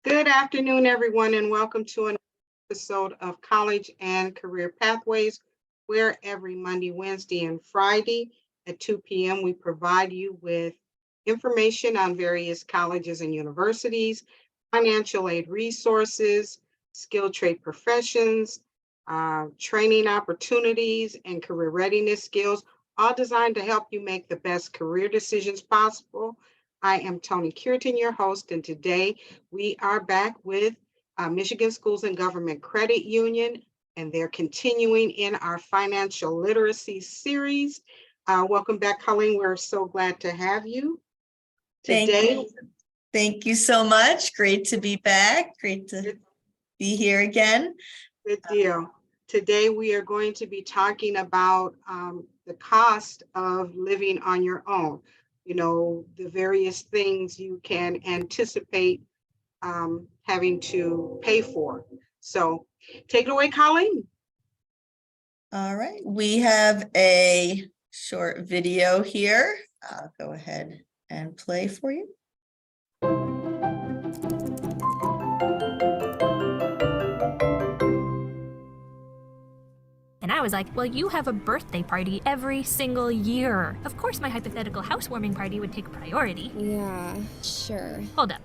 Good afternoon, everyone, and welcome to an episode of College and Career Pathways, where every Monday, Wednesday, and Friday at 2 p.m. we provide you with information on various colleges and universities, financial aid resources, skilled trade professions, training opportunities, and career readiness skills, all designed to help you make the best career decisions possible. I am Toni Cureton, your host, and today we are back with Michigan Schools and Government Credit Union, and they're continuing in our financial literacy series. Welcome back, Colleen. We're so glad to have you. Thank you so much. Great to be back. Great to be here again. Good deal. Today we are going to be talking about the cost of living on your own. You know, the various things you can anticipate having to pay for. So take it away, Colleen. All right, we have a short video here. I'll go ahead and play for you. And I was like, well, you have a birthday party every single year. Of course, my hypothetical housewarming party would take priority. Yeah, sure. Hold up.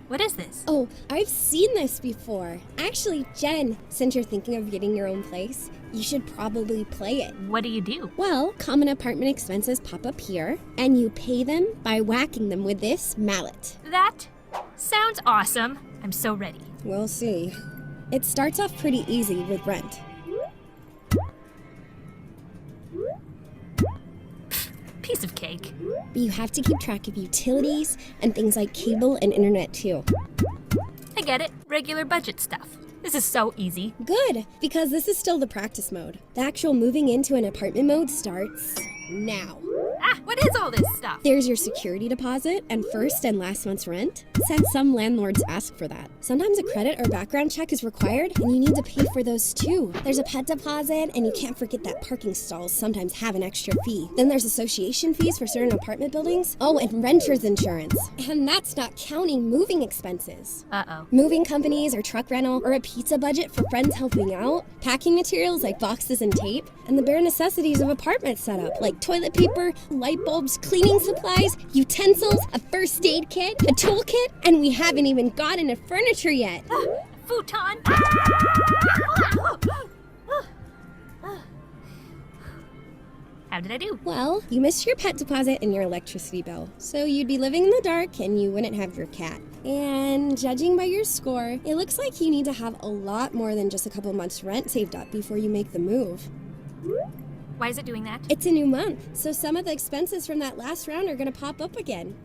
What is this? Oh, I've seen this before. Actually, Jen, since you're thinking of getting your own place, you should probably play it. What do you do? Well, common apartment expenses pop up here, and you pay them by whacking them with this mallet. That sounds awesome. I'm so ready. We'll see. It starts off pretty easy with rent. Piece of cake. But you have to keep track of utilities and things like cable and internet too. I get it. Regular budget stuff. This is so easy. Good, because this is still the practice mode. The actual moving into an apartment mode starts now. What is all this stuff? There's your security deposit and first and last month's rent, since some landlords ask for that. Sometimes a credit or background check is required, and you need to pay for those too. There's a pet deposit, and you can't forget that parking stalls sometimes have an extra fee. Then there's association fees for certain apartment buildings. Oh, and renter's insurance. And that's not counting moving expenses. Uh-oh. Moving companies or truck rental or a pizza budget for friends helping out, packing materials like boxes and tape, and the bare necessities of apartment setup like toilet paper, light bulbs, cleaning supplies, utensils, a first aid kit, a toolkit, and we haven't even gotten to furniture yet. Futon. How did I do? Well, you missed your pet deposit and your electricity bill, so you'd be living in the dark and you wouldn't have your cat. And judging by your score, it looks like you need to have a lot more than just a couple months' rent saved up before you make the move. Why is it doing that? It's a new month, so some of the expenses from that last round are going to pop up again.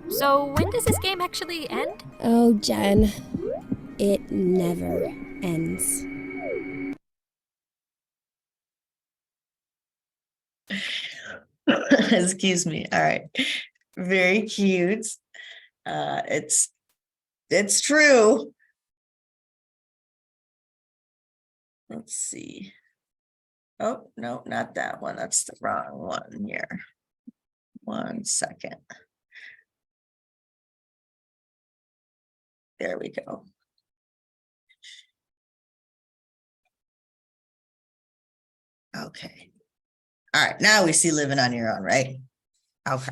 So when does this game actually end? Oh, Jen, it never ends. Excuse me. All right. Very cute. It's true. Let's see. Oh, no, not that one. That's the wrong one here. 1 second. There we go. Okay. All right, now we see living on your own, right? Okay.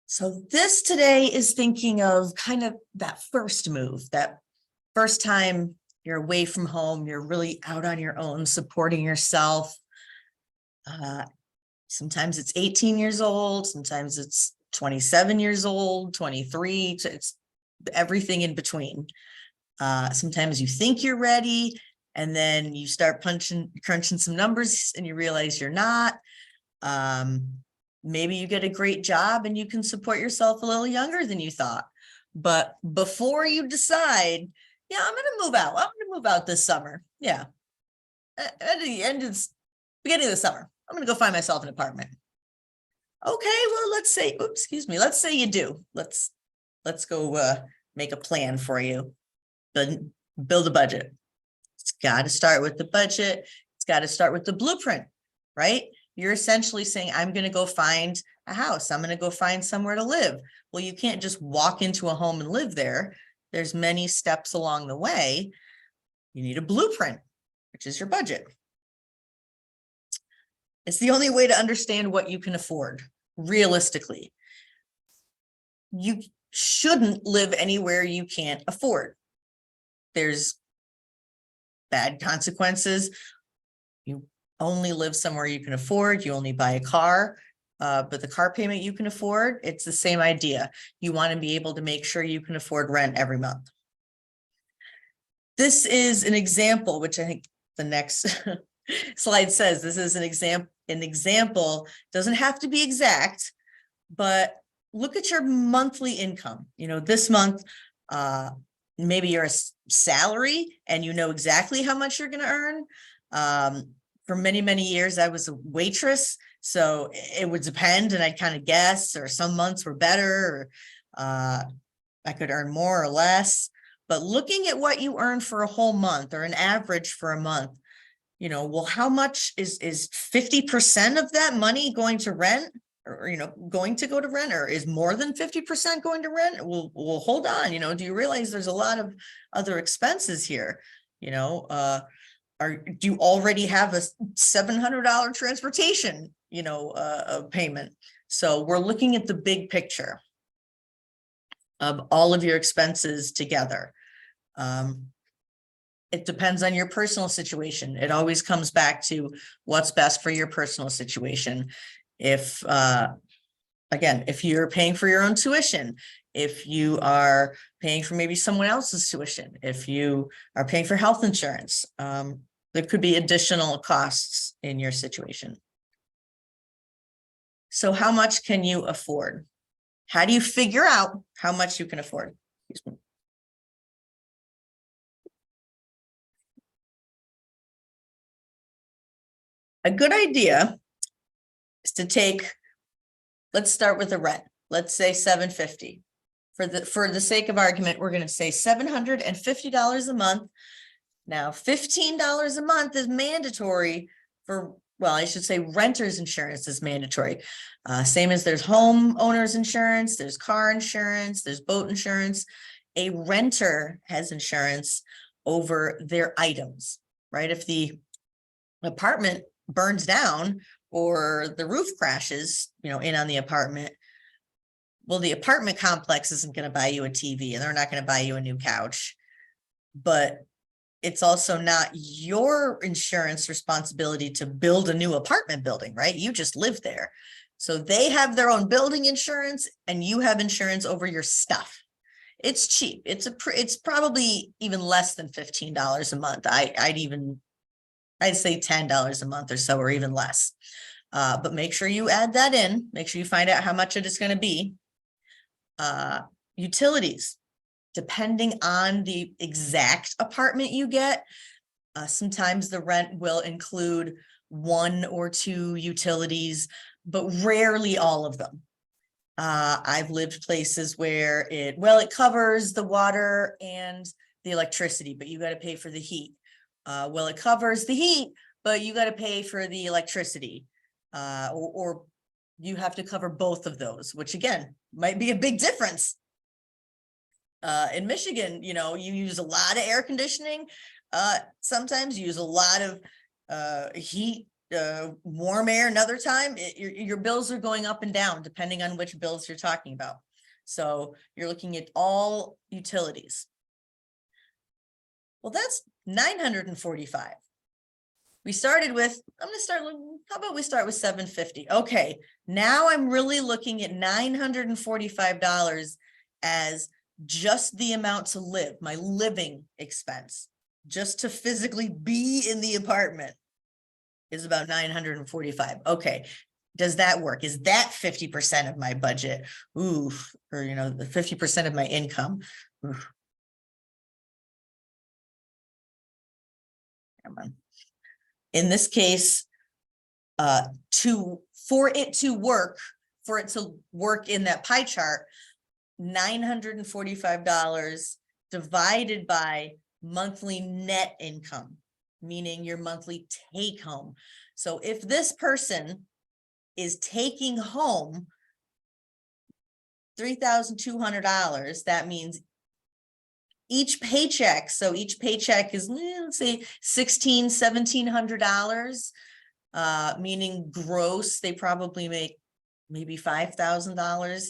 So this today is thinking of kind of that first move, that first time you're away from home, you're really out on your own, supporting yourself. Sometimes it's 18 years old, sometimes it's 27 years old, 23, it's everything in between. Sometimes you think you're ready, and then you start crunching some numbers and you realize you're not. Maybe you get a great job and you can support yourself a little younger than you thought. But before you decide, yeah, I'm going to move out. I'm going to move out this summer. Yeah. At the end of beginning of the summer, I'm going to go find myself an apartment. Okay, well, let's say, let's say you do. Let's go make a plan for you. The build a budget. It's got to start with the budget. It's got to start with the blueprint, right? You're essentially saying, I'm going to go find a house. I'm going to go find somewhere to live. Well, you can't just walk into a home and live there. There's many steps along the way. You need a blueprint, which is your budget. It's the only way to understand what you can afford realistically. You shouldn't live anywhere you can't afford. There's bad consequences. You only live somewhere you can afford. You only buy a car, but the car payment you can afford, it's the same idea. You want to be able to make sure you can afford rent every month. This is an example, which I think the next slide says, this is an example, doesn't have to be exact, but look at your monthly income. You know, this month, maybe you're a salary and you know exactly how much you're going to earn. For many, many years, I was a waitress, so it would depend, and I'd kind of guess, or some months were better, or I could earn more or less. But looking at what you earn for a whole month, or an average for a month, you know, well, how much is 50% of that money going to rent, or, you know, going to go to rent, or is more than 50% going to rent? Well, hold on, you know, do you realize there's a lot of other expenses here? You know, do you already have a $700 transportation, you know, payment? So we're looking at the big picture of all of your expenses together. It depends on your personal situation. It always comes back to what's best for your personal situation. If, again, if you're paying for your own tuition, if you are paying for maybe someone else's tuition, if you are paying for health insurance, there could be additional costs in your situation. So how much can you afford? How do you figure out how much you can afford? Excuse me. A good idea is to take, let's start with the rent. Let's say $750. For the sake of argument, we're going to say $750 a month. Now, $15 a month is mandatory for, well, I should say renter's insurance is mandatory. Same as there's homeowner's insurance, there's car insurance, there's boat insurance. A renter has insurance over their items, right? If the apartment burns down or the roof crashes, you know, in on the apartment, well, the apartment complex isn't going to buy you a TV and they're not going to buy you a new couch, but it's also not your insurance responsibility to build a new apartment building, right? You just live there. So they have their own building insurance and you have insurance over your stuff. It's cheap. It's probably even less than $15 a month. I'd say $10 a month or so, or even less. But make sure you add that in. Make sure you find out how much it is going to be. Utilities. Depending on the exact apartment you get, sometimes the rent will include 1 or 2 utilities, but rarely all of them. I've lived places where it covers the water and the electricity, but you got to pay for the heat. It covers the heat, but you got to pay for the electricity, or you have to cover both of those, which again, might be a big difference. In Michigan, you know, you use a lot of air conditioning. Sometimes you use a lot of heat, warm air. Another time, your bills are going up and down depending on which bills you're talking about. So you're looking at all utilities. Well, that's $945. We started with, how about we start with $750? Okay, now I'm really looking at $945 as just the amount to live, my living expense, just to physically be in the apartment is about $945. Okay, does that work? Is that 50% of my budget? Oof, or, you know, the 50% of my income. Oof. Come on. In this case, for it to work in that pie chart, $945 divided by monthly net income, meaning your monthly take home. So if this person is taking home $3,200, that means each paycheck. So each paycheck is, let's say $1,700, meaning gross, they probably make maybe $5,000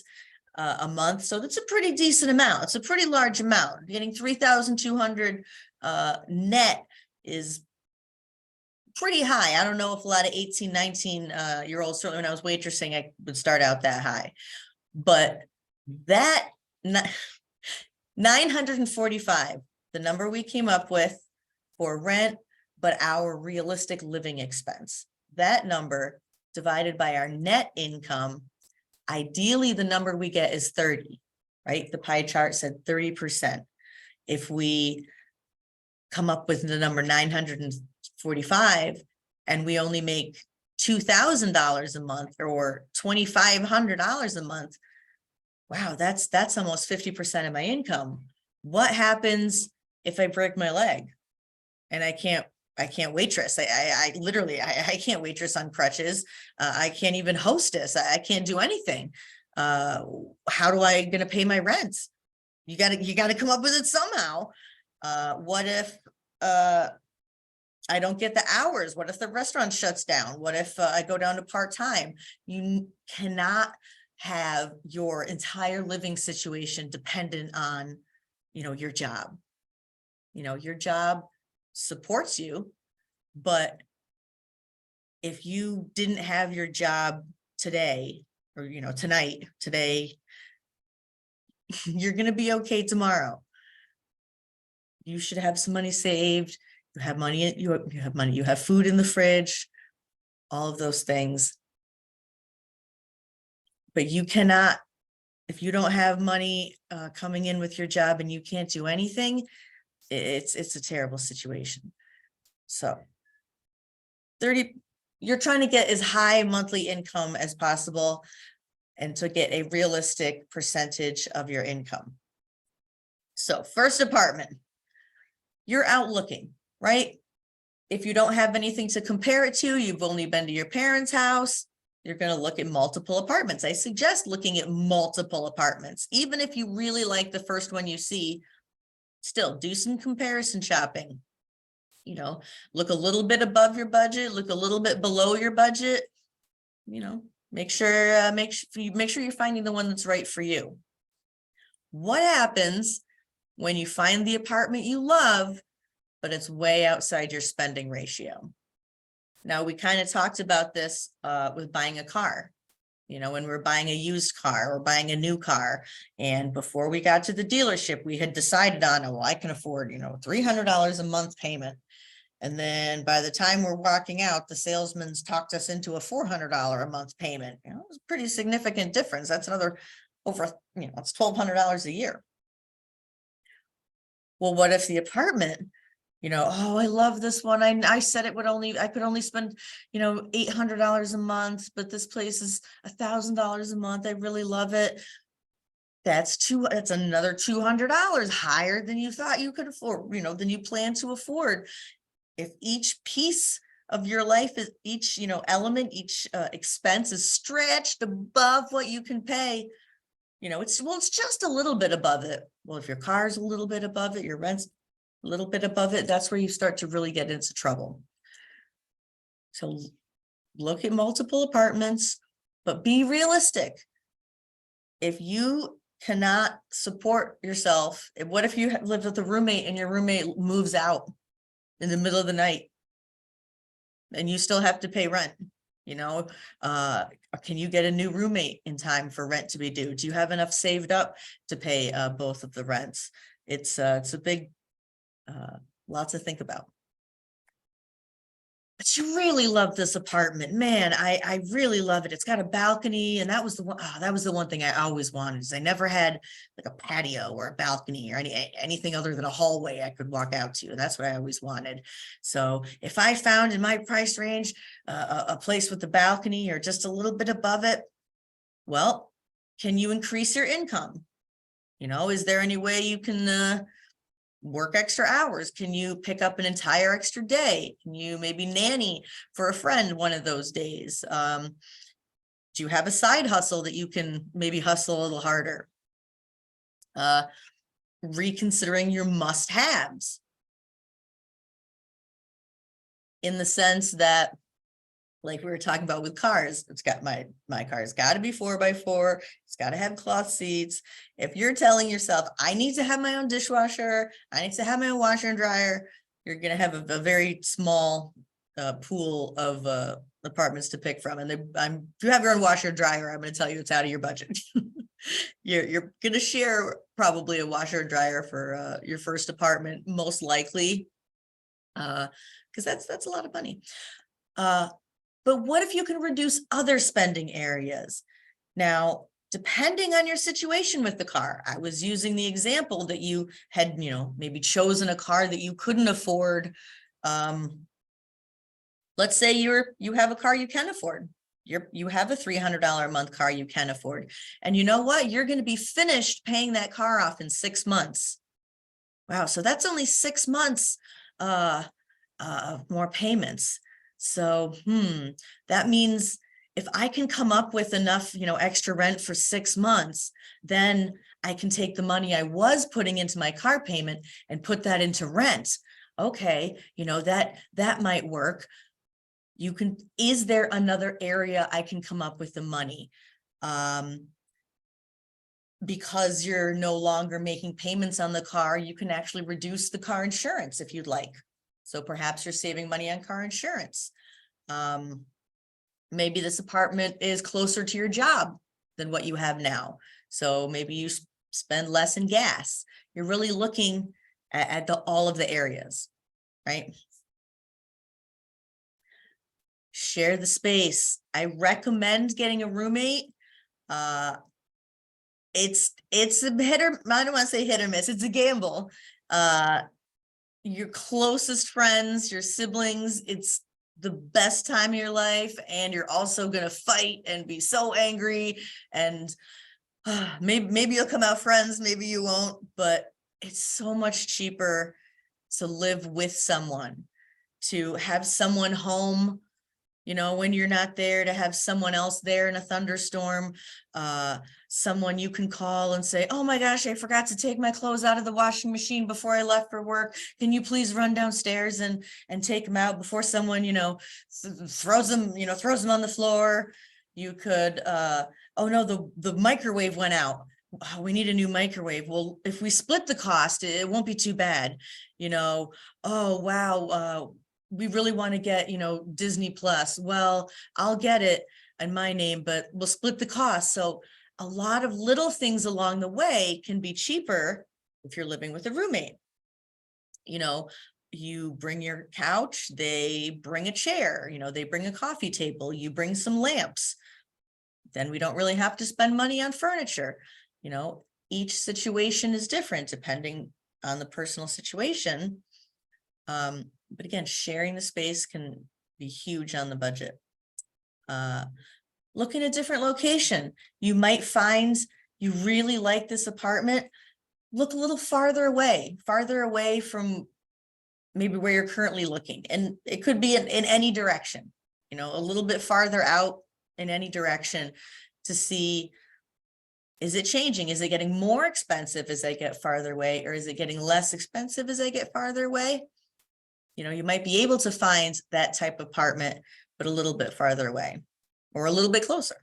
a month. So that's a pretty decent amount. It's a pretty large amount. Getting 3,200 net is pretty high. I don't know if a lot of 18, 19 year olds, certainly when I was waitressing, I would start out that high. But that 945, the number we came up with for rent, but our realistic living expense, that number divided by our net income, ideally the number we get is 30, right? The pie chart said 30%. If we come up with the number 945 and we only make $2,000 a month or $2,500 a month, wow, that's almost 50% of my income. What happens if I break my leg and I can't waitress? I literally can't waitress on crutches. I can't even hostess. I can't do anything. How do I gonna pay my rent? You gotta come up with it somehow. What if I don't get the hours? What if the restaurant shuts down? What if I go down to part-time? You cannot have your entire living situation dependent on, your job. Your job supports you, but if you didn't have your job today or, today, you're going to be okay tomorrow. You should have some money saved. You have money, you have money, you have food in the fridge, all of those things. But you cannot, if you don't have money coming in with your job and you can't do anything, it's a terrible situation. So 30, you're trying to get as high monthly income as possible and to get a realistic percentage of your income. So first apartment, you're out looking, right? If you don't have anything to compare it to, you've only been to your parents' house, you're going to look at multiple apartments. I suggest looking at multiple apartments. Even if you really like the first one you see, still do some comparison shopping. Look a little bit above your budget, look a little bit below your budget. Make sure you're finding the one that's right for you. What happens when you find the apartment you love, but it's way outside your spending ratio? Now, we kind of talked about this with buying a car, when we're buying a used car or buying a new car. And before we got to the dealership, we had decided on, I can afford, $300 a month payment. And then by the time we're walking out, the salesman's talked us into a $400 a month payment. It's a pretty significant difference. That's another over, it's $1,200 a year. Well, what if the apartment, I love this one. I said I could only spend, $800 a month, but this place is $1,000 a month. I really love it. That's another $200 higher than you thought you could afford, than you plan to afford. If each piece of your life is each, element, each expense is stretched above what you can pay, it's just a little bit above it. Well, if your car's a little bit above it, your rent's a little bit above it, that's where you start to really get into trouble. So look at multiple apartments, but be realistic. If you cannot support yourself, what if you live with a roommate and your roommate moves out in the middle of the night and you still have to pay rent? Can you get a new roommate in time for rent to be due? Do you have enough saved up to pay both of the rents? It's a big, lots to think about. But you really love this apartment, man. I really love it. It's got a balcony, and that was the one thing I always wanted. Is I never had like a patio or a balcony or anything other than a hallway I could walk out to. And that's what I always wanted. So if I found in my price range a place with a balcony or just a little bit above it, well, can you increase your income? Is there any way you can work extra hours? Can you pick up an entire extra day? Can you maybe nanny for a friend one of those days? Do you have a side hustle that you can maybe hustle a little harder? Reconsidering your must-haves, in the sense that, like we were talking about with cars, it's got my car's got to be 4x4. It's got to have cloth seats. If you're telling yourself, I need to have my own dishwasher, I need to have my own washer and dryer, you're going to have a very small pool of apartments to pick from. And if you have your own washer and dryer, I'm going to tell you it's out of your budget. You're going to share probably a washer and dryer for your first apartment, most likely, because that's a lot of money. But what if you can reduce other spending areas? Now, depending on your situation with the car, I was using the example that you had, maybe chosen a car that you couldn't afford. Let's say you have a car you can afford. You have a $300 a month car you can afford. And you know what? You're going to be finished paying that car off in 6 months. Wow. So that's only 6 months more payments. So, that means if I can come up with enough, extra rent for 6 months, then I can take the money I was putting into my car payment and put that into rent. Okay. That might work. Is there another area I can come up with the money? Because you're no longer making payments on the car, you can actually reduce the car insurance if you'd like. So perhaps you're saving money on car insurance. Maybe this apartment is closer to your job than what you have now. So maybe you spend less in gas. You're really looking at all of the areas, right? Share the space. I recommend getting a roommate. It's a hit or, I don't want to say hit or miss, it's a gamble. Your closest friends, your siblings, it's the best time of your life, and you're also going to fight and be so angry, and maybe you'll come out friends, maybe you won't, but it's so much cheaper to live with someone, to have someone home, when you're not there, to have someone else there in a thunderstorm, someone you can call and say, oh my gosh, I forgot to take my clothes out of the washing machine before I left for work. Can you please run downstairs and take them out before someone, throws them on the floor. You could, oh no, the microwave went out. Oh, we need a new microwave. Well, if we split the cost, it won't be too bad. Oh, wow. We really want to get, Disney Plus. Well, I'll get it in my name, but we'll split the cost. So a lot of little things along the way can be cheaper if you're living with a roommate. You bring your couch, they bring a chair, they bring a coffee table, you bring some lamps. Then we don't really have to spend money on furniture. Each situation is different depending on the personal situation. But again, sharing the space can be huge on the budget. Look in a different location. You might find you really like this apartment. Look a little farther away from maybe where you're currently looking. And it could be in any direction, a little bit farther out in any direction to see, is it changing? Is it getting more expensive as I get farther away, or is it getting less expensive as I get farther away? You might be able to find that type of apartment, but a little bit farther away or a little bit closer.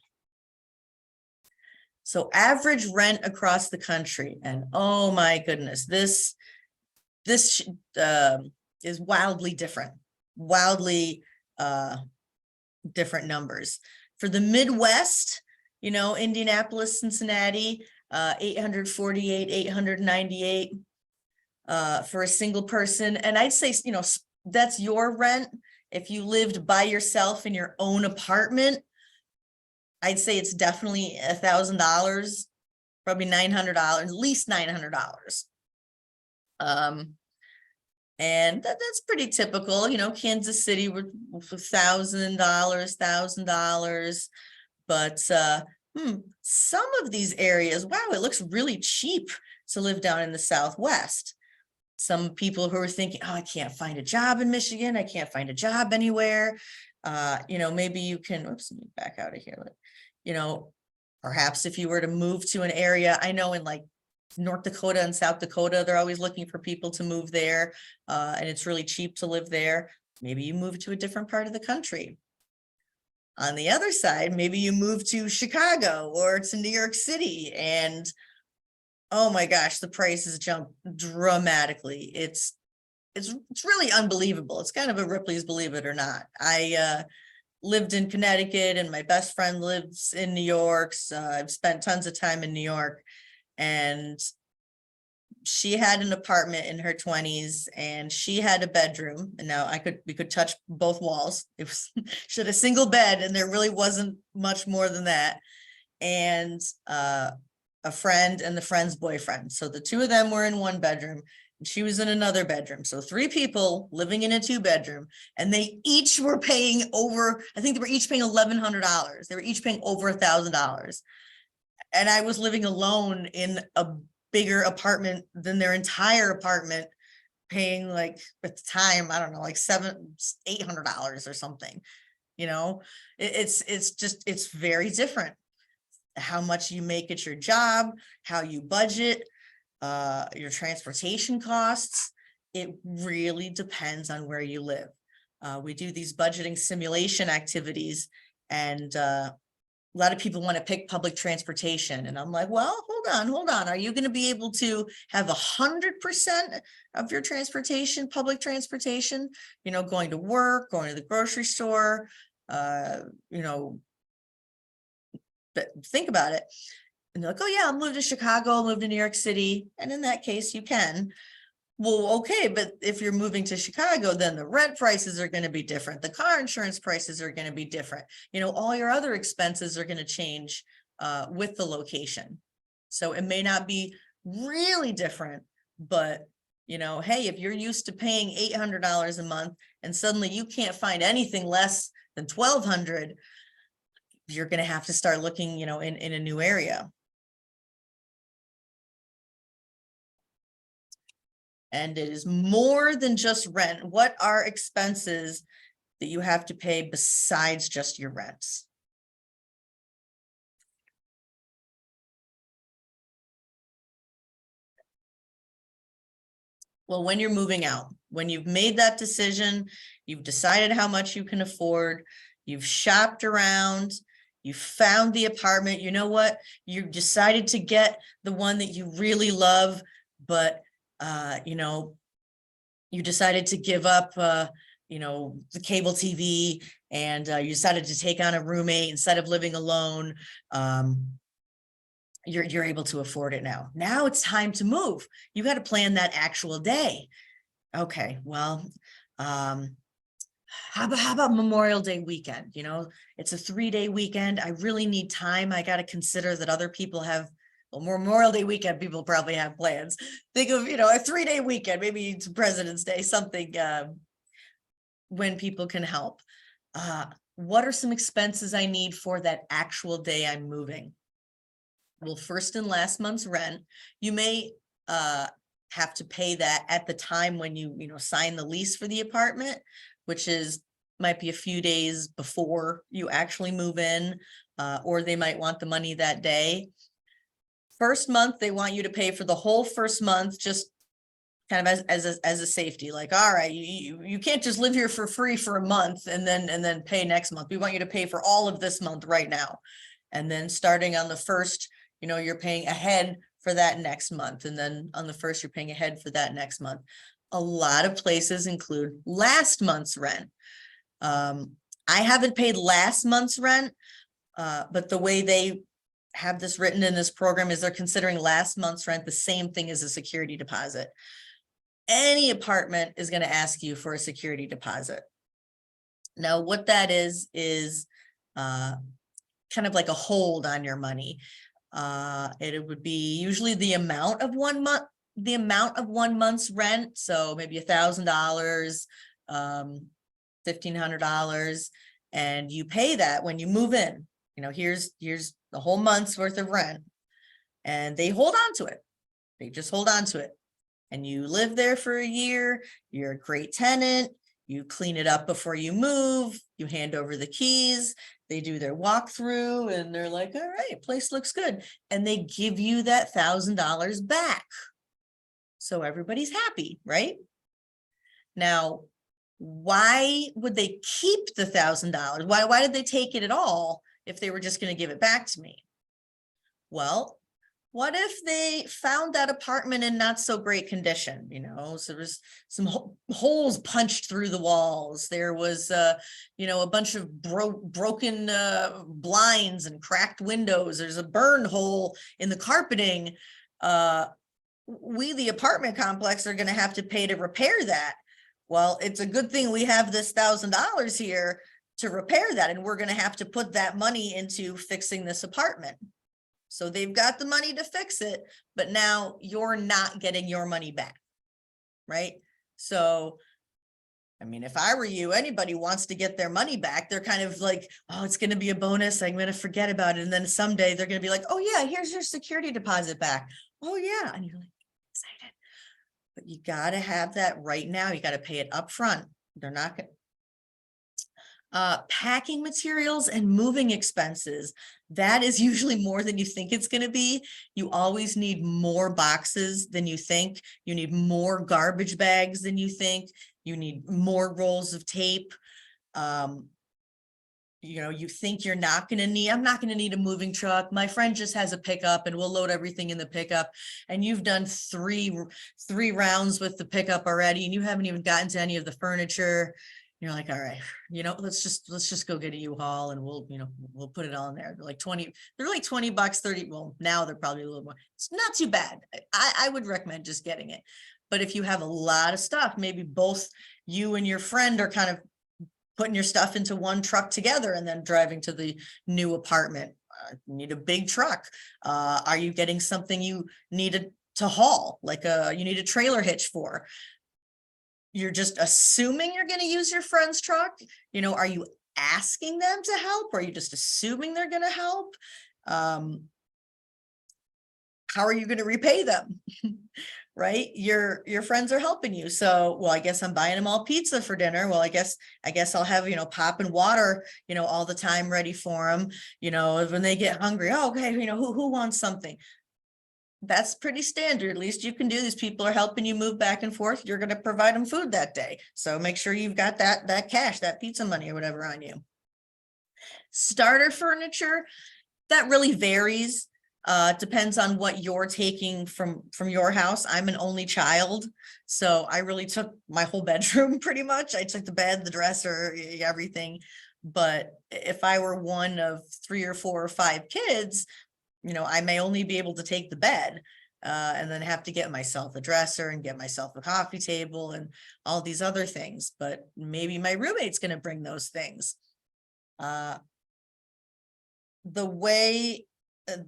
So average rent across the country, and oh my goodness, this is wildly different numbers. For the Midwest, Indianapolis, Cincinnati, 848, 898 for a single person. And I'd say, that's your rent. If you lived by yourself in your own apartment, I'd say it's definitely $1,000, probably $900, at least $900. And that's pretty typical, Kansas City with $1,000, but some of these areas, wow, it looks really cheap to live down in the Southwest. Some people who are thinking, oh, I can't find a job in Michigan. I can't find a job anywhere. Maybe you can, oops, let me back out of here. Perhaps if you were to move to an area, I know in like North Dakota and South Dakota, they're always looking for people to move there. And it's really cheap to live there. Maybe you move to a different part of the country. On the other side, maybe you move to Chicago or to New York City, and oh my gosh, the prices jump dramatically. It's really unbelievable. It's kind of a Ripley's Believe It or Not. I lived in Connecticut and my best friend lives in New York. So I've spent tons of time in New York, and she had an apartment in her 20s and she had a bedroom. And now we could touch both walls. It was she had a single bed and there really wasn't much more than that. And a friend and the friend's boyfriend. So the two of them were in one bedroom and she was in another bedroom. So 3 people living in a 2-bedroom, and they each were paying over, I think they were each paying $1,100. They were each paying over $1,000. And I was living alone in a bigger apartment than their entire apartment, paying like at the time, I don't know, like $800 or something. It's very different. How much you make at your job, how you budget, your transportation costs. It really depends on where you live. We do these budgeting simulation activities, and a lot of people want to pick public transportation. And I'm like, well, hold on. Are you going to be able to have 100% of your transportation, public transportation, going to work, going to the grocery store, but think about it. And they're like, oh yeah, I'll move to Chicago, I'll move to New York City. And in that case, you can. Well, okay, but if you're moving to Chicago, then the rent prices are going to be different. The car insurance prices are going to be different. All your other expenses are going to change with the location. So it may not be really different, but hey, if you're used to paying $800 a month and suddenly you can't find anything less than $1,200, you're going to have to start looking, in a new area. And it is more than just rent. What are expenses that you have to pay besides just your rents? Well, when you're moving out, when you've made that decision, you've decided how much you can afford, you've shopped around, you found the apartment, you know what? You decided to get the one that you really love, but you decided to give up, the cable TV, and you decided to take on a roommate instead of living alone. You're able to afford it now. Now it's time to move. You got to plan that actual day. Okay, well, how about Memorial Day weekend? It's a 3-day weekend. I really need time. I got to consider that other people have, Memorial Day weekend, people probably have plans. Think of, a 3-day weekend, maybe it's President's Day, something when people can help. What are some expenses I need for that actual day I'm moving? Well, first and last month's rent. You may have to pay that at the time when you sign the lease for the apartment, which might be a few days before you actually move in, or they might want the money that day. First month, they want you to pay for the whole first month, just kind of as a safety. Like, all right, you can't just live here for free for a month and then pay next month. We want you to pay for all of this month right now. And then starting on the first, you're paying ahead for that next month. And then on the first, you're paying ahead for that next month. A lot of places include last month's rent. I haven't paid last month's rent, but the way they have this written in this program is they're considering last month's rent the same thing as a security deposit. Any apartment is going to ask you for a security deposit. Now, what that is kind of like a hold on your money. It would be usually the amount of 1 month's rent. So maybe $1,000, $1,500, and you pay that when you move in. Here's the whole month's worth of rent, and they hold on to it. They just hold on to it. and you live there for a year, you're a great tenant, you clean it up before you move, you hand over the keys, they do their walkthrough and they're like, all right, place looks good. And they give you that $1,000 back. So everybody's happy, right? Now, why would they keep the $1,000? Why did they take it at all if they were just going to give it back to me? Well, what if they found that apartment in not so great condition? So there was some holes punched through the walls. There was, a bunch of broken blinds and cracked windows. There's a burn hole in the carpeting. We, the apartment complex, are going to have to pay to repair that. Well, it's a good thing we have this $1,000 here to repair that, and we're going to have to put that money into fixing this apartment. So they've got the money to fix it, but now you're not getting your money back, right? So, I mean, if I were you, anybody wants to get their money back, they're kind of like, oh, it's going to be a bonus, I'm going to forget about it. And then someday they're going to be like, oh yeah, here's your security deposit back. Oh yeah. And you're like, excited. But you got to have that right now. You got to pay it up front. They're not going to. Packing materials and moving expenses. That is usually more than you think it's going to be. You always need more boxes than you think. You need more garbage bags than you think. You need more rolls of tape. You think you're not going to need, I'm not going to need a moving truck. My friend just has a pickup and we'll load everything in the pickup. And you've done three rounds with the pickup already, and you haven't even gotten to any of the furniture. You're like, all right, let's just go get a U-Haul and we'll put it on there. They're like 20 bucks, 30. Well, now they're probably a little more. It's not too bad. I would recommend just getting it. But if you have a lot of stuff, maybe both you and your friend are kind of putting your stuff into one truck together and then driving to the new apartment. You need a big truck. Are you getting something you needed to haul, like you need a trailer hitch for? You're just assuming you're going to use your friend's truck. Are you asking them to help, or are you just assuming they're going to help? How are you going to repay them? Right? Your friends are helping you. So, well, I guess I'm buying them all pizza for dinner. Well, I guess I'll have, pop and water, all the time ready for them, when they get hungry. Oh, okay. Who wants something? That's pretty standard. At least you can do. These people are helping you move back and forth. You're going to provide them food that day. So make sure you've got that cash, that pizza money or whatever on you. Starter furniture, that really varies. Depends on what you're taking from your house. I'm an only child, so I really took my whole bedroom pretty much. I took the bed, the dresser, everything. But if I were one of 3 or 4 or 5 kids, I may only be able to take the bed and then have to get myself a dresser and get myself a coffee table and all these other things. But maybe my roommate's going to bring those things. The way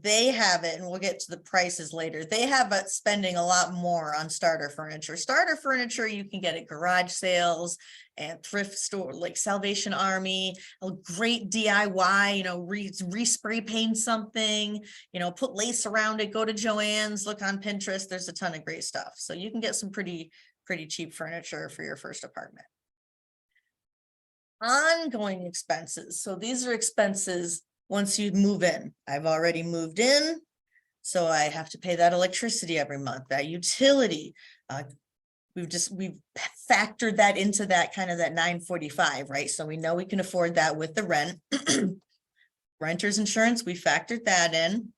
they have it, and we'll get to the prices later, they have it spending a lot more on starter furniture. Starter furniture you can get at garage sales and thrift store like Salvation Army, a great DIY, respray paint something, put lace around it, go to Joann's, look on Pinterest. There's a ton of great stuff. So you can get some pretty cheap furniture for your first apartment. Ongoing expenses. So these are expenses once you move in. I've already moved in, so I have to pay that electricity every month, that utility. We've factored that into that kind of that $945, right? So we know we can afford that with the rent. Renter's insurance, we factored that in.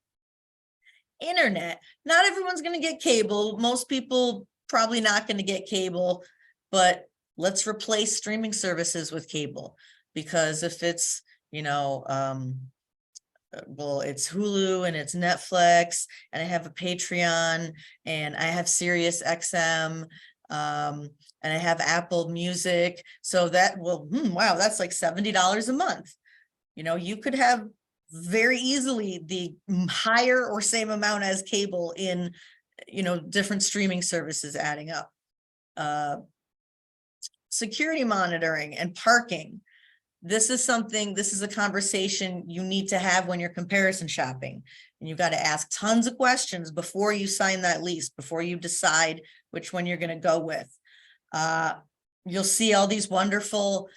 Internet, not everyone's going to get cable. Most people probably not going to get cable, but let's replace streaming services with cable, because if it's, well, it's Hulu and it's Netflix, and I have a Patreon, and I have Sirius XM, and I have Apple Music. So that will, wow, that's like $70 a month. You could have very easily the higher or same amount as cable in, different streaming services adding up. Security monitoring and parking. this is a conversation you need to have when you're comparison shopping. And you've got to ask tons of questions before you sign that lease, before you decide which one you're going to go with. You'll see all these wonderful,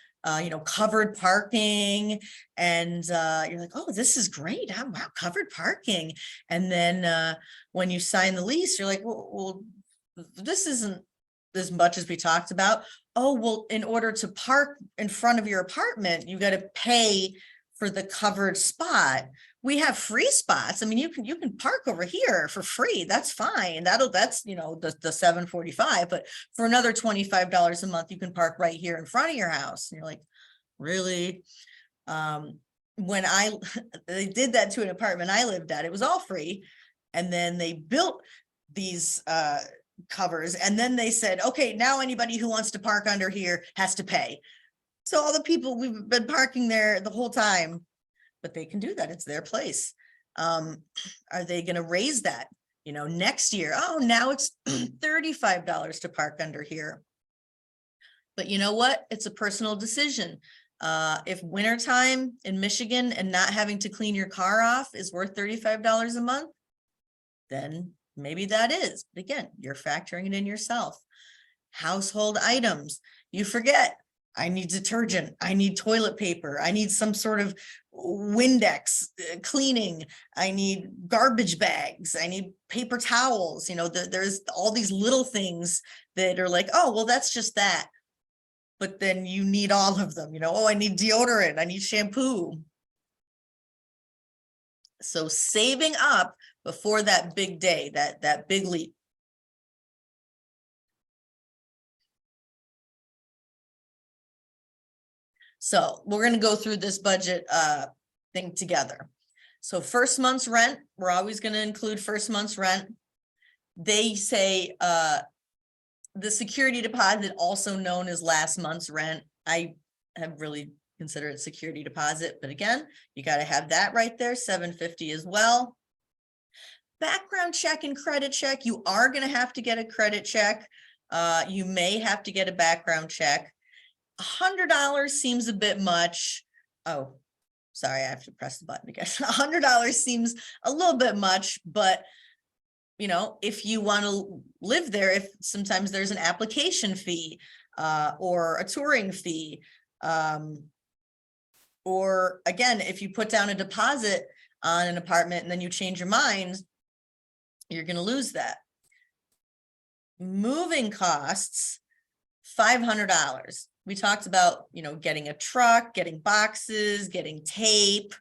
covered parking, and you're like, oh, this is great. Oh, wow, covered parking. And then when you sign the lease, you're like, well, this isn't as much as we talked about. Oh, well, in order to park in front of your apartment, you got to pay for the covered spot. We have free spots. I mean, you can park over here for free. That's fine. That's the $7.45, but for another $25 a month, you can park right here in front of your house. And you're like, really? When they did that to an apartment I lived at, it was all free. And then they built these covers, and then they said, okay, now anybody who wants to park under here has to pay. So all the people, we've been parking there the whole time, but they can do that. It's their place. Are they going to raise that, next year? Oh, now it's $35 to park under here. But you know what? It's a personal decision. If wintertime in Michigan and not having to clean your car off is worth $35 a month, then maybe that is. But again, you're factoring it in yourself. Household items. You forget, I need detergent. I need toilet paper. I need some sort of Windex cleaning. I need garbage bags. I need paper towels. There's all these little things that are like, oh, well, that's just that. But then you need all of them. Oh, I need deodorant. I need shampoo. So saving up before that big day, that big leap. So we're going to go through this budget thing together. So first month's rent, we're always going to include first month's rent. They say the security deposit, also known as last month's rent. I have really considered it security deposit, but again, you got to have that right there, $750 as well. Background check and credit check. You are going to have to get a credit check. You may have to get a background check. $100 seems a bit much. Oh, sorry, I have to press the button again. $100 seems a little bit much, but if you want to live there, if sometimes there's an application fee or a touring fee, or again, if you put down a deposit on an apartment and then you change your mind, you're going to lose that. Moving costs, $500. We talked about, getting a truck, getting boxes, getting tape,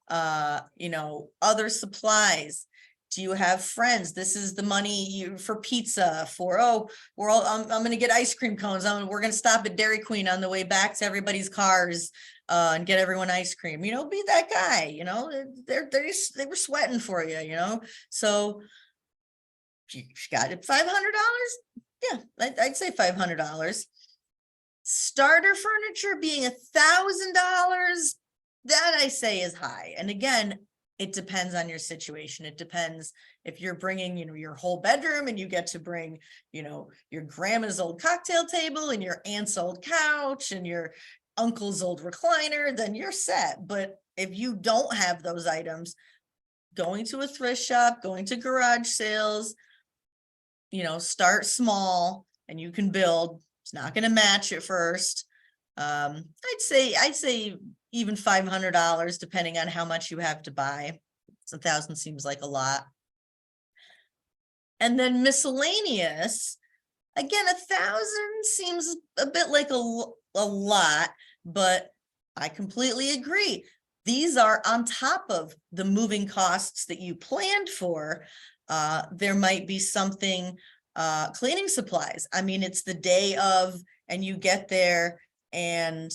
other supplies. Do you have friends? This is the money for pizza, for, I'm going to get ice cream cones. We're going to stop at Dairy Queen on the way back to everybody's cars and get everyone ice cream. Be that guy. They were sweating for you. So you got it. $500. Yeah, I'd say $500. Starter furniture being $1,000. That I say is high. And again, it depends on your situation. It depends if you're bringing, your whole bedroom and you get to bring, your grandma's old cocktail table and your aunt's old couch and your uncle's old recliner, then you're set. But if you don't have those items, going to a thrift shop, going to garage sales, start small and you can build. It's not going to match at first. I'd say even $500, depending on how much you have to buy. $1,000 seems like a lot. And then miscellaneous, again, $1,000 seems a bit like a lot, but I completely agree. These are on top of the moving costs that you planned for. There might be something, cleaning supplies. I mean, it's the day of, and you get there, and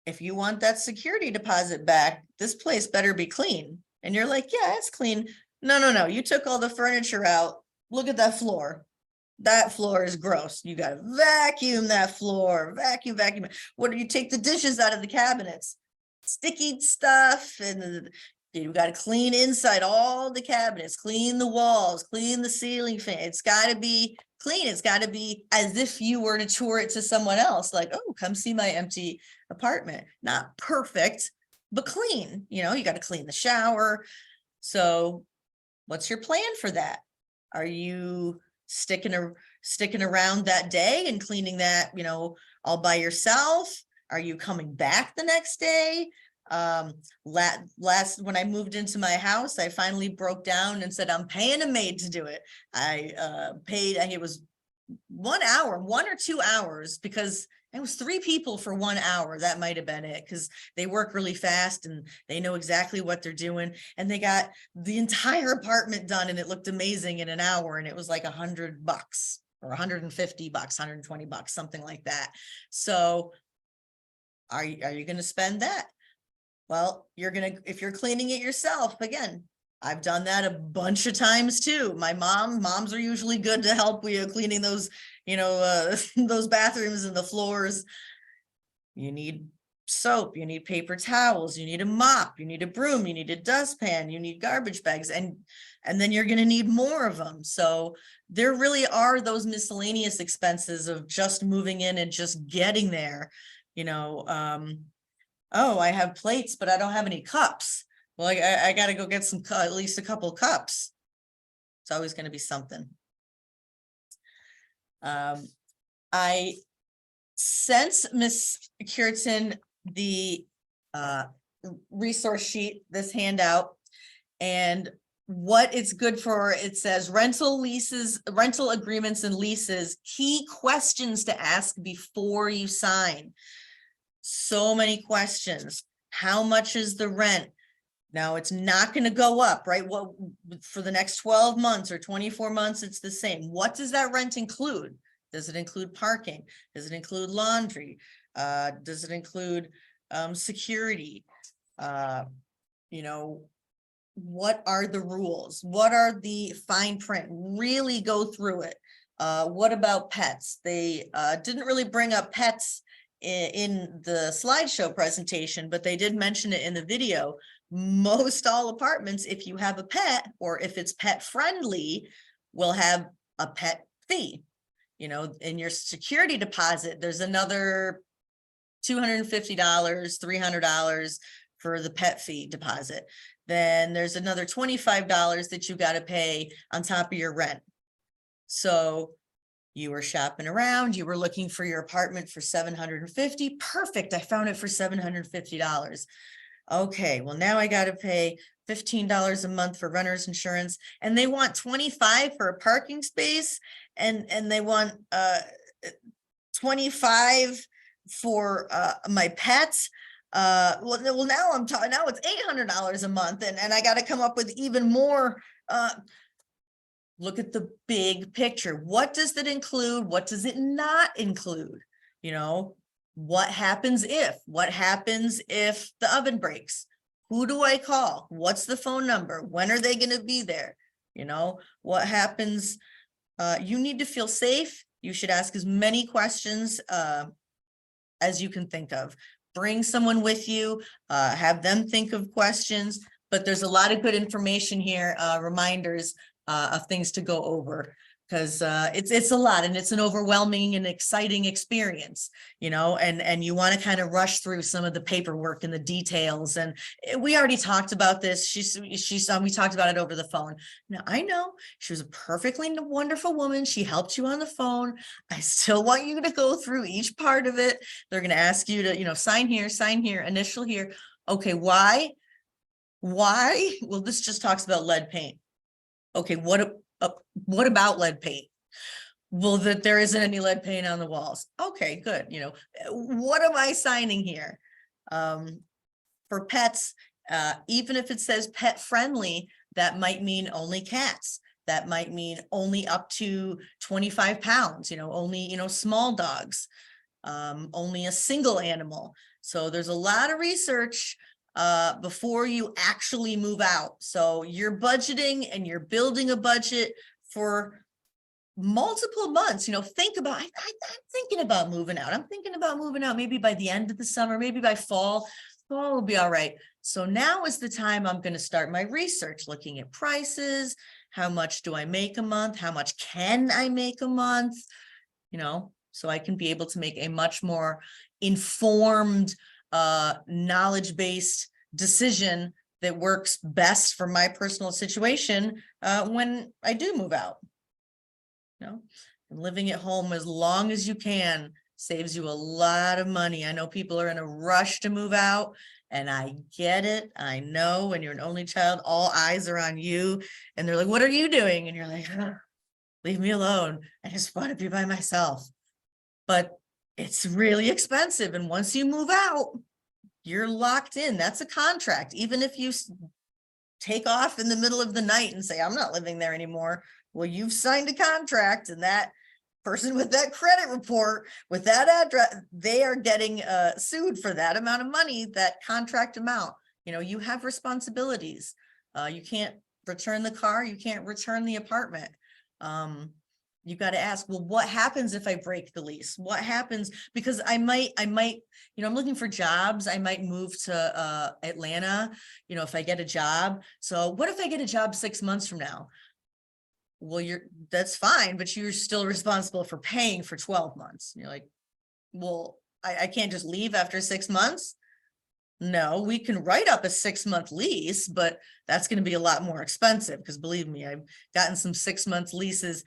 if you want that security deposit back, this place better be clean. And you're like, yeah, it's clean. No. You took all the furniture out. Look at that floor. That floor is gross. You got to vacuum that floor, vacuum. What do you take the dishes out of the cabinets? Sticky stuff. And You got to clean inside all the cabinets, clean the walls, clean the ceiling fan. It's got to be clean. It's got to be as if you were to tour it to someone else, like, oh, come see my empty apartment. Not perfect, but clean. You know, you got to clean the shower. So what's your plan for that? Are you sticking around that day and cleaning that, you know, all by yourself? Are you coming back the next day? Last when I moved into my house, I finally broke down and said, I'm paying a maid to do it. I paid, it was 1 hour, 1 or 2 hours, because it was 3 people for 1 hour. That might have been it, because they work really fast and they know exactly what they're doing. And they got the entire apartment done and it looked amazing in an hour. And it was like $100 or $150, $120, something like that. So are you going to spend that? Well, if you're cleaning it yourself, again, I've done that a bunch of times too. Moms are usually good to help with cleaning those, you know, those bathrooms and the floors. You need soap, you need paper towels, you need a mop, you need a broom, you need a dustpan, you need garbage bags, and then you're going to need more of them. So there really are those miscellaneous expenses of just moving in and just getting there, you know. Oh, I have plates, but I don't have any cups. Well, I got to go get some, at least a couple cups. It's always going to be something. I sent Miss Cureton the resource sheet, this handout, and what it's good for. It says rental agreements and leases, key questions to ask before you sign. So many questions. How much is the rent? Now it's not going to go up, right? What for the next 12 months or 24 months, it's the same. What does that rent include? Does it include parking? Does it include laundry? Does it include security? You know, what are the rules? What are the fine print? Really go through it. What about pets? They didn't really bring up pets in the slideshow presentation, but they did mention it in the video. Most all apartments, if you have a pet or if it's pet friendly, will have a pet fee. You know, in your security deposit, there's another $250, $300 for the pet fee deposit. Then there's another $25 that you got to pay on top of your rent. So you were shopping around, you were looking for your apartment for $750. Perfect. I found it for $750. Okay, well, now I got to pay $15 a month for renter's insurance, and they want $25 for a parking space, and they want $25 for my pets. Well, now now it's $800 a month, and I got to come up with even more. Look at the big picture. What does that include? What does it not include? You know, what happens if the oven breaks? Who do I call? What's the phone number? When are they going to be there? You know, what happens? You need to feel safe. You should ask as many questions as you can think of. Bring someone with you, have them think of questions, but there's a lot of good information here, reminders of things to go over, because it's a lot, and it's an overwhelming and exciting experience, you know, and you want to kind of rush through some of the paperwork and the details. And we already talked about this. We talked about it over the phone. Now, I know she was a perfectly wonderful woman. She helped you on the phone. I still want you to go through each part of it. They're going to ask you to, you know, sign here, initial here. Okay, why? Well, this just talks about lead paint. Okay, what about lead paint? Well, that there isn't any lead paint on the walls. Okay, good. You know, what am I signing here? For pets, even if it says pet friendly, that might mean only cats. That might mean only up to 25 pounds, you know, only, you know, small dogs, only a single animal. So there's a lot of research before you actually move out. So you're budgeting and you're building a budget for multiple months. You know, think about, I'm thinking about moving out. I'm thinking about moving out maybe by the end of the summer, maybe by fall. all will be all right. So now is the time I'm going to start my research, looking at prices. How much do I make a month? How much can I make a month? So I can be able to make a much more informed, knowledge-based decision that works best for my personal situation when I do move out. And living at home as long as you can saves you a lot of money. I know people are in a rush to move out, and I get it. I know when you're an only child, all eyes are on you, and they're like, what are you doing? And you're like, leave me alone. I just want to be by myself. But it's really expensive. And once you move out, you're locked in. That's a contract. Even if you take off in the middle of the night and say, I'm not living there anymore. Well, you've signed a contract, and that person with that credit report, with that address, they are getting sued for that amount of money, that contract amount. You have responsibilities. You can't return the car. You can't return the apartment. You got to ask, well, what happens if I break the lease? What happens? Because I might, I'm looking for jobs. I might move to Atlanta, if I get a job. So what if I get a job 6 months from now? Well, that's fine, but you're still responsible for paying for 12 months. And you're like, well, I can't just leave after 6 months. No, we can write up a 6-month lease, but that's going to be a lot more expensive, because believe me, I've gotten some 6-month leases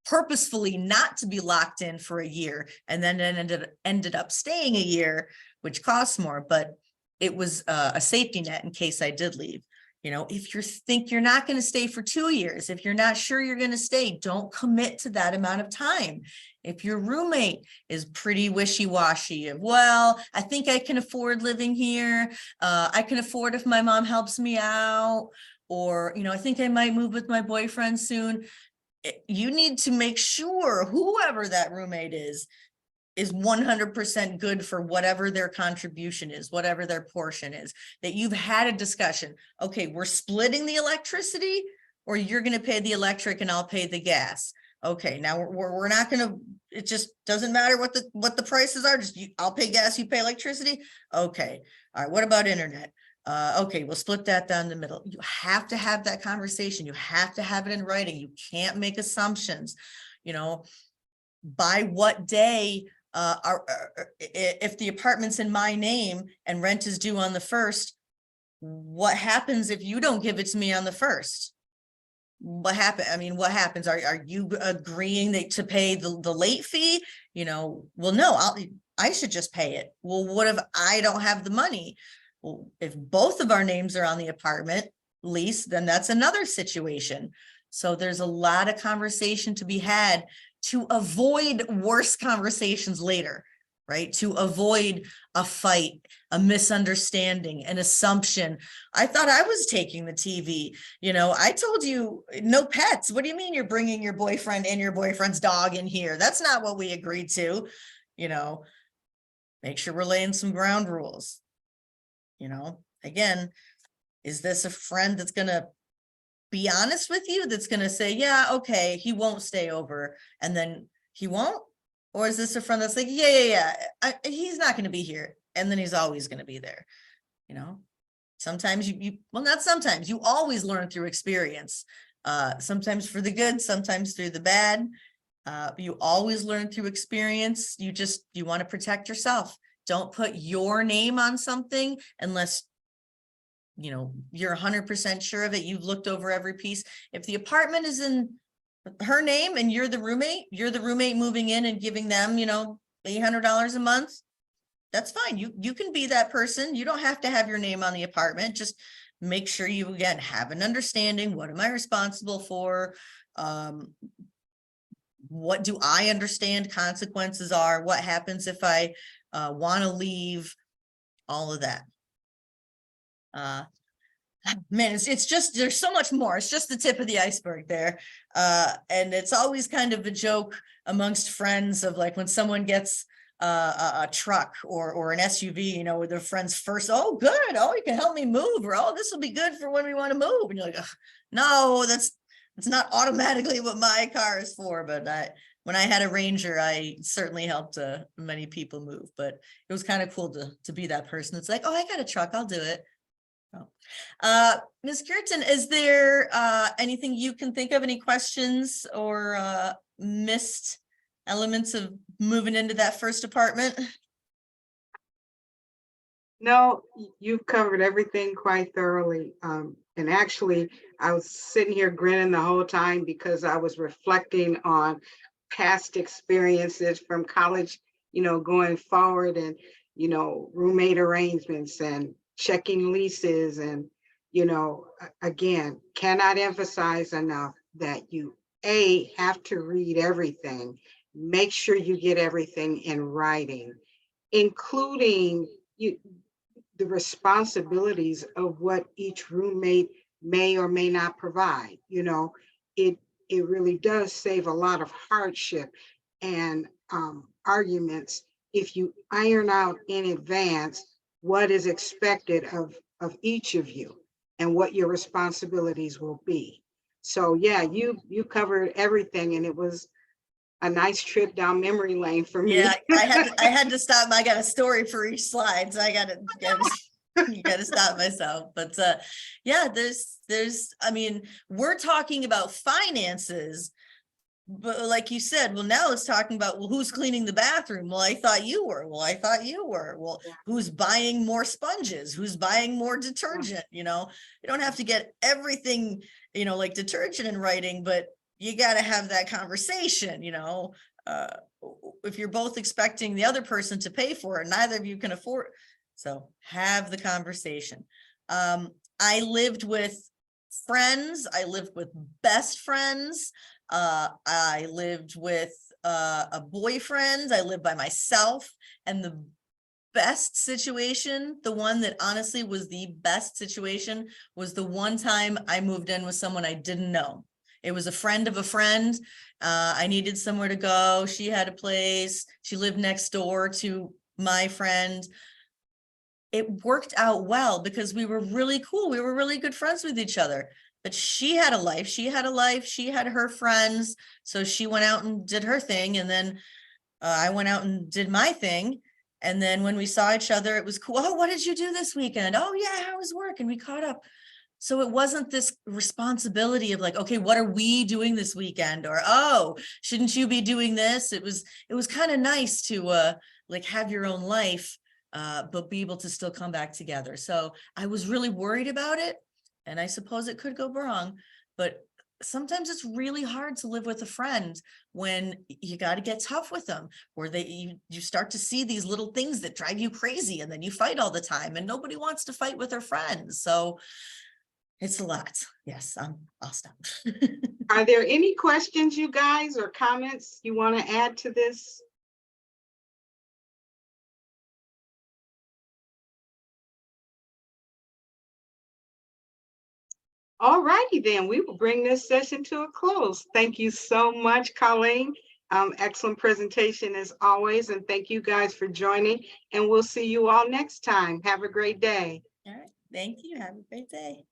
purposefully not to be locked in for a year, and then ended up staying a year, which costs more, but it was a safety net in case I did leave. If you think you're not going to stay for 2 years, if you're not sure you're going to stay, don't commit to that amount of time. If your roommate is pretty wishy-washy of, well, I think I can afford living here. I can afford if my mom helps me out, or, I think I might move with my boyfriend soon. You need to make sure whoever that roommate is 100% good for whatever their contribution is, whatever their portion is, that you've had a discussion. Okay, we're splitting the electricity, or you're going to pay the electric and I'll pay the gas. Okay, now we're not going to, it just doesn't matter what the prices are. I'll pay gas, you pay electricity. Okay. All right. What about internet? Okay, we'll split that down the middle. You have to have that conversation. You have to have it in writing. You can't make assumptions. By what day, if the apartment's in my name and rent is due on the 1st, what happens if you don't give it to me on the 1st? What happens? Are you agreeing to pay the late fee? Well, no, I should just pay it. Well, what if I don't have the money? Well, if both of our names are on the apartment lease, then that's another situation. So there's a lot of conversation to be had to avoid worse conversations later, right? To avoid a fight, a misunderstanding, an assumption. I thought I was taking the TV. I told you no pets. What do you mean you're bringing your boyfriend and your boyfriend's dog in here? That's not what we agreed to. Make sure we're laying some ground rules. Again, is this a friend that's going to be honest with you, that's going to say, yeah, okay, he won't stay over, and then he won't? Or is this a friend that's like, yeah, he's not going to be here, and then he's always going to be there? Sometimes not sometimes, you always learn through experience, sometimes for the good, sometimes through the bad. You always learn through experience. You want to protect yourself. Don't put your name on something unless you're 100% sure of it. You've looked over every piece. If the apartment is in her name and you're the roommate moving in and giving them, $800 a month, that's fine. You can be that person. You don't have to have your name on the apartment. Just make sure you, again, have an understanding. What am I responsible for? What do I understand consequences are? What happens if I want to leave? All of that. Man, it's just, there's so much more. It's just the tip of the iceberg there. And it's always kind of a joke amongst friends of, like, when someone gets a truck or an SUV, with their friends first, oh, good. Oh, you can help me move, or, oh, this will be good for when we want to move. And you're like, no, that's not automatically what my car is for. But when I had a Ranger, I certainly helped many people move, but it was kind of cool to be that person. It's like, oh, I got a truck, I'll do it. Ms. Cureton, is there anything you can think of, any questions or missed elements of moving into that first apartment? No, you've covered everything quite thoroughly. And actually, I was sitting here grinning the whole time because I was reflecting on past experiences from college, going forward, and, roommate arrangements and checking leases. And, again, cannot emphasize enough that you, have to read everything, make sure you get everything in writing, including the responsibilities of what each roommate may or may not provide. It really does save a lot of hardship and arguments if you iron out in advance what is expected of each of you and what your responsibilities will be. So yeah, you covered everything, and it was a nice trip down memory lane for me. Yeah, I had to stop. I got a story for each slide, so I you got to stop myself. But yeah, there's I mean, we're talking about finances, but like you said, well, now it's talking about, well, who's cleaning the bathroom? Well, I thought you were. Well, I thought you were. Well, Yeah. who's buying more sponges? Who's buying more detergent? You don't have to get everything, like detergent in writing, but you got to have that conversation, if you're both expecting the other person to pay for it, neither of you can afford. So have the conversation. I lived with friends. I lived with best friends. I lived with a boyfriend. I lived by myself, and the best situation, the one that honestly was the best situation, was the one time I moved in with someone I didn't know. It was a friend of a friend. I needed somewhere to go. She had a place. She lived next door to my friend. It worked out well because we were really cool. We were really good friends with each other. But she had a life. She had her friends. So she went out and did her thing. And then I went out and did my thing. And then when we saw each other, it was cool. Oh, what did you do this weekend? Oh yeah, how was work? And we caught up. So it wasn't this responsibility of like, okay, what are we doing this weekend? Or, oh, shouldn't you be doing this? It was kind of nice to like have your own life, but be able to still come back together. So I was really worried about it, and I suppose it could go wrong, but sometimes it's really hard to live with a friend when you got to get tough with them, where you start to see these little things that drive you crazy, and then you fight all the time, and nobody wants to fight with their friends. So it's a lot. Yes, I'll stop. Are there any questions, you guys, or comments you want to add to this? All righty, then we will bring this session to a close. Thank you so much, Colleen. Excellent presentation as always. And thank you guys for joining, and we'll see you all next time. Have a great day. All right. Thank you. Have a great day.